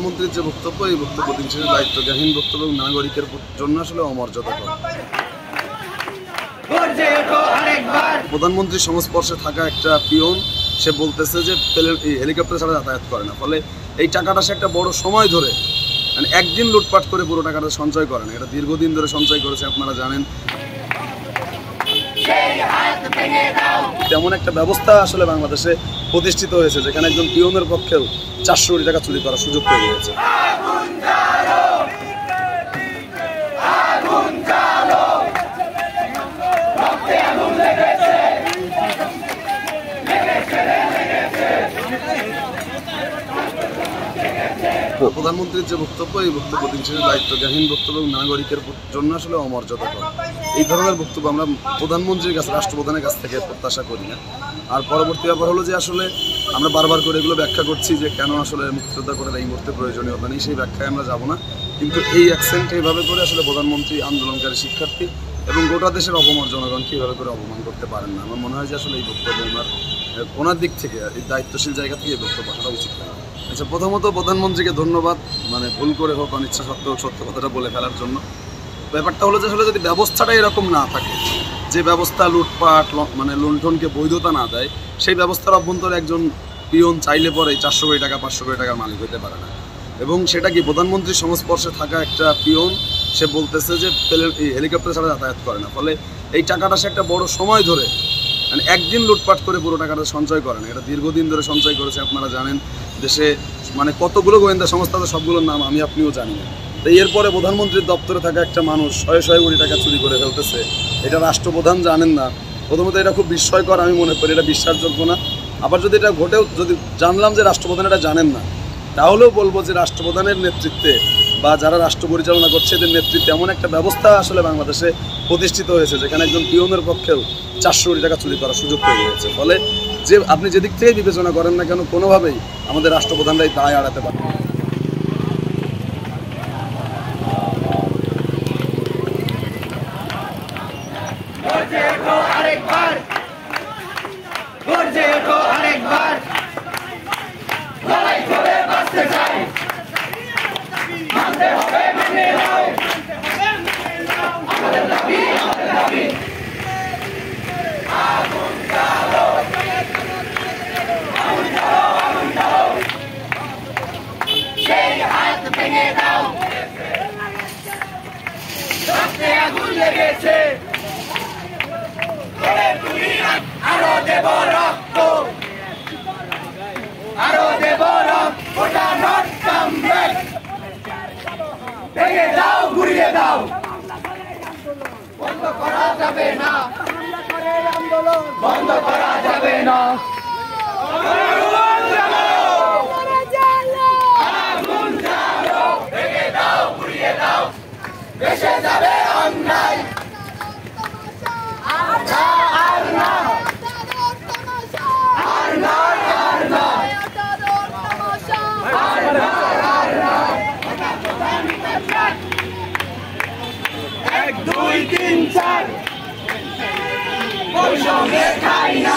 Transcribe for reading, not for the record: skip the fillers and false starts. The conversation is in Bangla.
প্রধানমন্ত্রীর যে বক্তব্য, এই বক্তব্য দিন শেষে দায়িত্বজ্ঞানহীন বক্তব্য এবং নাগরিকের জন্য আসলে অমর্যাদাকর। প্রধানমন্ত্রীর সংস্পর্শে থাকা একটা পিয়ন সে বলতেছে যে হেলিকপ্টার ছাড়া যাতায়াত করে না, ফলে এই টাকাটা সে একটা বড় সময় ধরে মানে একদিন লুটপাট করে পুরো টাকাটা সঞ্চয় করে না, এটা দীর্ঘদিন ধরে সঞ্চয় করেছে, আপনারা জানেন। তেমন একটা ব্যবস্থা আসলে বাংলাদেশে প্রতিষ্ঠিত হয়েছে যেখানে একজন পিয়নের পক্ষেও 400 কোটি টাকা চুরি করার সুযোগ তৈরি হয়েছে। প্রধানমন্ত্রীর যে বক্তব্য, এই বক্তব্য দিন শেষে দায়িত্বজ্ঞানহীন বক্তব্য এবং নাগরিকের জন্য আসলে অমর্যাদাকর। এই ধরনের বক্তব্য আমরা প্রধানমন্ত্রীর কাছে, রাষ্ট্রপ্রধানের কাছ থেকে প্রত্যাশা করি না। আর পরবর্তী ব্যাপার হলো যে আসলে আমরা বারবার করে এগুলো ব্যাখ্যা করছি যে কেন আসলে মুক্তিযোদ্ধা করার এই মুহূর্তে প্রয়োজনীয়তা নেই, সেই ব্যাখ্যায় আমরা যাব না। কিন্তু এই অ্যাকসেন্ট এইভাবে করে আসলে প্রধানমন্ত্রী আন্দোলনকারী শিক্ষার্থী এবং গোটা দেশের অপমর জনগণকে এইভাবে করে অপমান করতে পারেন না। আমার মনে হয় যে আসলে এই বক্তব্য ওনার দিক থেকে, এই দায়িত্বশীল জায়গা থেকে এই বক্তব্য আসা উচিত নয়। আচ্ছা, প্রথমত প্রধানমন্ত্রীকে ধন্যবাদ, মানে ভুল করে হোক অনিচ্ছা সত্ত্বেও সত্য কথাটা বলে ফেলার জন্য। ব্যাপারটা হলো যে আসলে যদি ব্যবস্থাটা এরকম না থাকে, যে ব্যবস্থা লুটপাট মানে লুণ্ঠনকে বৈধতা না দেয়, সেই ব্যবস্থার অভ্যন্তরে একজন পিয়ন চাইলে পরে 400 কোটি টাকা 500 কোটি টাকার মালিক হতে পারে না। এবং সেটা কি প্রধানমন্ত্রীর সংস্পর্শে থাকা একটা পিয়ন সে বলতেছে যে হেলিকপ্টার ছাড়া যাতায়াত করে না, ফলে এই টাকাটা সে একটা বড় সময় ধরে মানে একদিন লুটপাট করে পুরো টাকাটা সঞ্চয় করে না, এটা দীর্ঘদিন ধরে সঞ্চয় করেছে, আপনারা জানেন। দেশে মানে কতগুলো গোয়েন্দা সংস্থা, সবগুলোর নাম আমি আপনিও জানি না। তো এরপরে প্রধানমন্ত্রীর দপ্তরে থাকা একটা মানুষ 100 কোটি টাকা চুরি করে ফেলতেছে, এটা রাষ্ট্রপ্রধান জানেন না। প্রথমত এটা খুব বিস্ময়কর, আমি মনে করি এটা বিশ্বাসযোগ্য না। আবার যদি এটা ঘটেও, যদি জানলাম যে রাষ্ট্রপ্রধান এটা জানেন না, তাহলেও বলবো যে রাষ্ট্রপ্রধানের নেতৃত্বে বা যারা রাষ্ট্র পরিচালনা করছে এদের নেতৃত্বে এমন একটা ব্যবস্থা আসলে বাংলাদেশে প্রতিষ্ঠিত হয়েছে যেখানে একজন পিয়নের পক্ষেও 400 কোটি টাকা চুরি করার সুযোগ তৈরি হয়েছে। ফলে যে আপনি যেদিক থেকে বিবেচনা করেন না কেন, কোনোভাবেই আমাদের রাষ্ট্রপ্রধানরাই দায় এড়াতে পারে। আরো দেব রক্ত, আরো দেব রক্ত, ওটা নট কাম ব্যাক। ভেঙে দাও, ঘুরিয়ে দাও, বন্ধ করা যাবে না, বন্ধ করা যাবে না। আগুন জ্বালো, ভেঙে দাও, ঘুরিয়ে দাও, ভেসে যাবে অন্যায়। এক দুই তিন চার, ওই সঙ্গে খাই না।